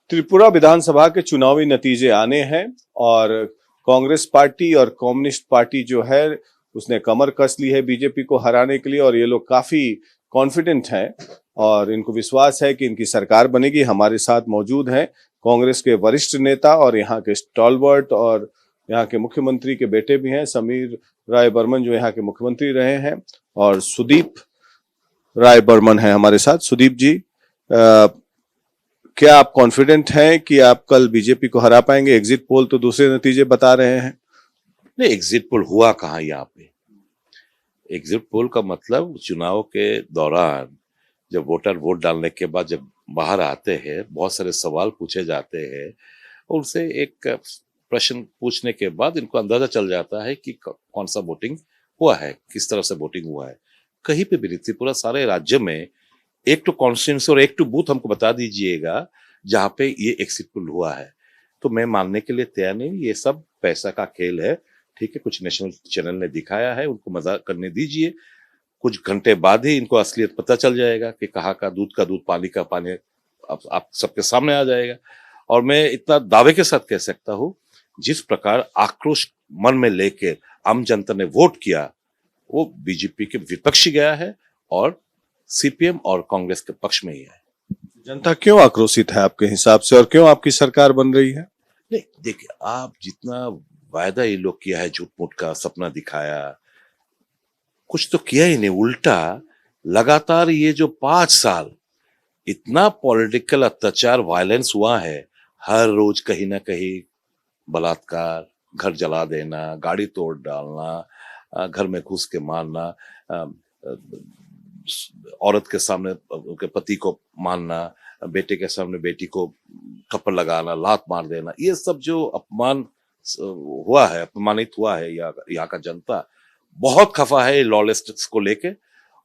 त्रिपुरा विधानसभा के चुनावी नतीजे आने हैं और कांग्रेस पार्टी और कम्युनिस्ट पार्टी जो है उसने कमर कस ली है बीजेपी को हराने के लिए और ये लोग काफी कॉन्फिडेंट हैं और इनको विश्वास है कि इनकी सरकार बनेगी। हमारे साथ मौजूद हैं कांग्रेस के वरिष्ठ नेता और यहाँ के स्टॉलवर्ट और यहाँ के मुख्यमंत्री के बेटे भी हैं, समीर राय बर्मन जो यहाँ के मुख्यमंत्री रहे हैं, और सुदीप राय बर्मन है हमारे साथ। सुदीप जी, क्या आप कॉन्फिडेंट हैं कि आप कल बीजेपी को हरा पाएंगे? एग्जिट पोल तो दूसरे नतीजे बता रहे हैं। नहीं, एग्जिट पोल हुआ कहाँ यहाँ पे? एग्जिट पोल का मतलब चुनाव के दौरान जब वोटर वोट डालने के बाद जब बाहर आते हैं, बहुत सारे सवाल पूछे जाते हैं और उनसे एक प्रश्न पूछने के बाद इनको अंदाजा चल जाता है कि कौन सा वोटिंग हुआ है, किस तरह से वोटिंग हुआ है। कहीं पे भी त्रिपुरा सारे राज्य में एक तो कॉन्स्टिट्यूंसी और एक तो बूथ हमको बता दीजिएगा जहां पे ये एग्जिट पोल हुआ है। तो मैं मानने के लिए तैयार नहीं, ये सब पैसा का खेल है। ठीक है, कुछ नेशनल चैनल ने दिखाया है, उनको मजाक करने दीजिए। कुछ घंटे बाद ही इनको असलियत पता चल जाएगा कि कहाँ का दूध पानी का पानी आप सबके सामने आ जाएगा। और मैं इतना दावे के साथ कह सकता हूँ, जिस प्रकार आक्रोश मन में लेकर आम जनता ने वोट किया, वो बीजेपी के विपक्ष गया है और सीपीएम और कांग्रेस के पक्ष में ही है। जनता क्यों आक्रोशित है आपके हिसाब से और क्यों आपकी सरकार बन रही है? नहीं, देखिए, आप जितना वायदा ये लोग किया है, झूठ मूठ का सपना दिखाया, कुछ तो किया ही नहीं। उल्टा लगातार ये जो 5 साल इतना पॉलिटिकल अत्याचार वायलेंस हुआ है, हर रोज कहीं ना कहीं बलात्कार, घर जला देना, गाड़ी तोड़ डालना, घर में घुस के मारना, औरत के सामने उनके पति को मारना, बेटे के सामने बेटी को थप्पड़ लगाना, लात मार देना, ये सब जो अपमान हुआ है, अपमानित हुआ है, यहाँ का जनता बहुत खफा है लॉलेस्टिक्स को लेके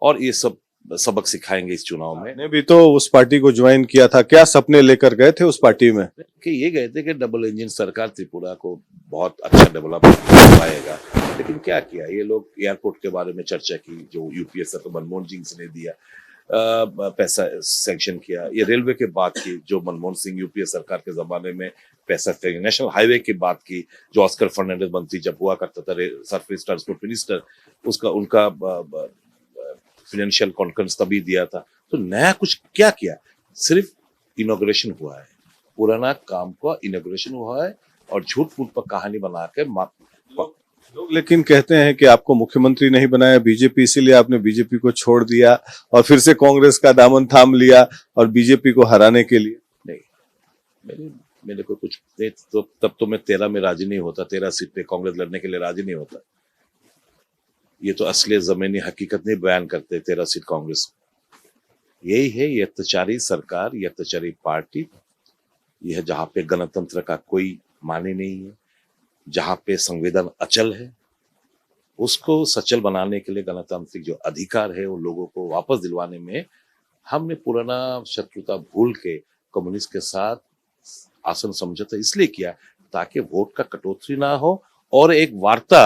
और ये सब सबक सिखाएंगे इस चुनाव में। ने भी तो उस पार्टी को ज्वाइन किया था, क्या सपने लेकर गए थे उस पार्टी में? कि ये गए थे कि डबल इंजन सरकार त्रिपुरा को बहुत अच्छा डेवलप कर पाएगा, लेकिन क्या किया ये लोग? एयरपोर्ट के बारे में चर्चा की जो यूपीए से तो मनमोहन सिंह ने दिया, पैसा सैंक्शन किया। ये रेलवे की बात की जो मनमोहन सिंह यूपीए सरकार के जमाने में पैसा, नेशनल हाईवे की बात की जो ऑस्कर फर्नांडिस मंत्री जब हुआ करता था सरफेस ट्रांसपोर्ट मिनिस्टर, उनका फाइनेंशियल कॉन्फ्रेंस तभी दिया था। तो नया कुछ क्या किया? सिर्फ इनॉग्रेशन हुआ है, पुराना काम का इनॉग्रेशन हुआ है और झूठ फूट पर कहानी बना के लोग लेकिन कहते हैं कि आपको मुख्यमंत्री नहीं बनाया बीजेपी, इसीलिए आपने बीजेपी को छोड़ दिया और फिर से कांग्रेस का दामन थाम लिया और बीजेपी को हराने के लिए। नहीं, मेरे को कुछ तो तब तो मैं 13 में राजी नहीं होता, 13 सीट पे कांग्रेस लड़ने के लिए राजी नहीं होता। ये तो असली जमीनी हकीकत नहीं बयान करते 13 सीट कांग्रेस। यही है ये अत्याचारी सरकार, ये अत्याचारी पार्टी, यह जहां पे गणतंत्र का कोई माने नहीं है, जहां पे संविधान अचल है, उसको सचल बनाने के लिए गणतांत्रिक जो अधिकार है उन लोगों को वापस दिलवाने में हमने पुराना शत्रुता भूल के कम्युनिस्ट के साथ आसन समझौता इसलिए किया ताकि वोट का कटौती ना हो और एक वार्ता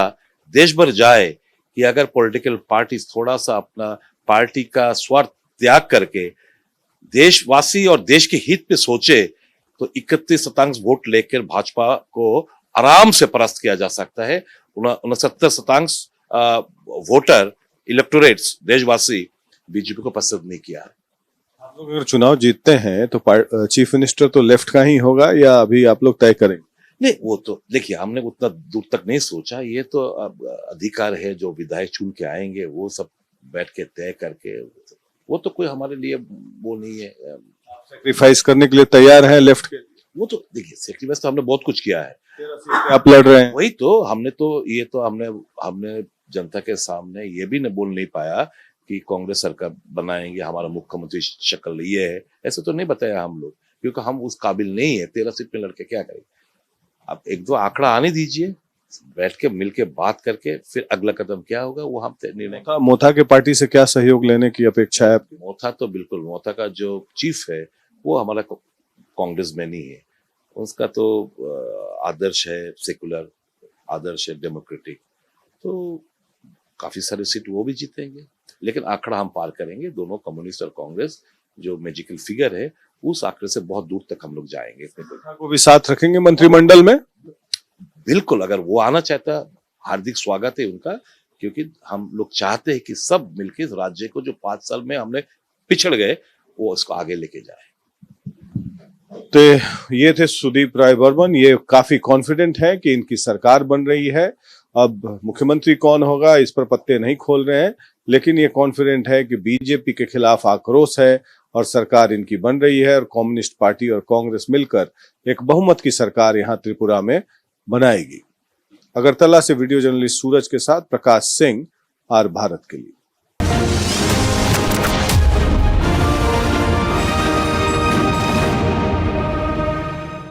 देश भर जाए कि अगर पॉलिटिकल पार्टी थोड़ा सा अपना पार्टी का स्वार्थ त्याग करके देशवासी और देश के हित पे सोचे तो 31% वोट लेकर भाजपा को आराम से परास्त किया जा सकता है। 69% वोटर इलेक्टोरेट्स देशवासी बीजेपी को पसंद नहीं किया है। आप लोग अगर चुनाव जीतते हैं तो चीफ मिनिस्टर तो लेफ्ट का ही होगा या अभी आप लोग तय करेंगे? नहीं, वो तो देखिए, हमने उतना दूर तक नहीं सोचा। ये तो अधिकार है जो विधायक चुन के आएंगे, वो सब बैठ के तय करके, वो तो कोई हमारे लिए वो नहीं है। सैक्रिफाइस करने के लिए तैयार है लेफ्ट के? वो तो देखिए, सैक्रिफाइस तो हमने बहुत कुछ किया है। आप लड़ रहे हैं, वही तो हमने जनता के सामने ये भी बोल नहीं पाया कि कांग्रेस सरकार बनाएंगे, हमारा मुख्यमंत्री शक्ल ये है, ऐसे तो नहीं बताया हम लोग, क्योंकि हम उस काबिल नहीं है। 13 सीट में लड़के क्या करेंगे? आप एक दो आंकड़ा आने दीजिए, बैठ के मिल के बात करके फिर अगला कदम क्या होगा वो हम निर्णय। मोथा के पार्टी से क्या सहयोग लेने की अपेक्षा है आपकी? मोथा तो बिल्कुल, मोथा का जो चीफ है वो हमारा कांग्रेस में नहीं है। उसका तो आदर्श है सेकुलर, आदर्श है डेमोक्रेटिक, तो काफी सारे सीट वो भी जीतेंगे। लेकिन आंकड़ा हम पार करेंगे। दोनों कम्युनिस्ट और कांग्रेस जो मैजिकल फिगर है उस आंकड़े से बहुत दूर तक हम लोग जाएंगे। को भी साथ रखेंगे मंत्रिमंडल में? बिल्कुल, अगर वो आना चाहता, हार्दिक स्वागत है उनका, क्योंकि हम लोग चाहते हैं कि सब मिलकर इस राज्य को जो 5 साल में हमने पिछड़ गए, वो उसको आगे लेके जाए। तो ये थे सुदीप राय बर्मन। ये काफी कॉन्फिडेंट है कि इनकी सरकार बन रही है। अब मुख्यमंत्री कौन होगा इस पर पत्ते नहीं खोल रहे हैं, लेकिन ये कॉन्फिडेंट है कि बीजेपी के खिलाफ आक्रोश है और सरकार इनकी बन रही है और कम्युनिस्ट पार्टी और कांग्रेस मिलकर एक बहुमत की सरकार यहां त्रिपुरा में बनाएगी। अगरतला से वीडियो जर्नलिस्ट सूरज के साथ प्रकाश सिंह, आर भारत के लिए।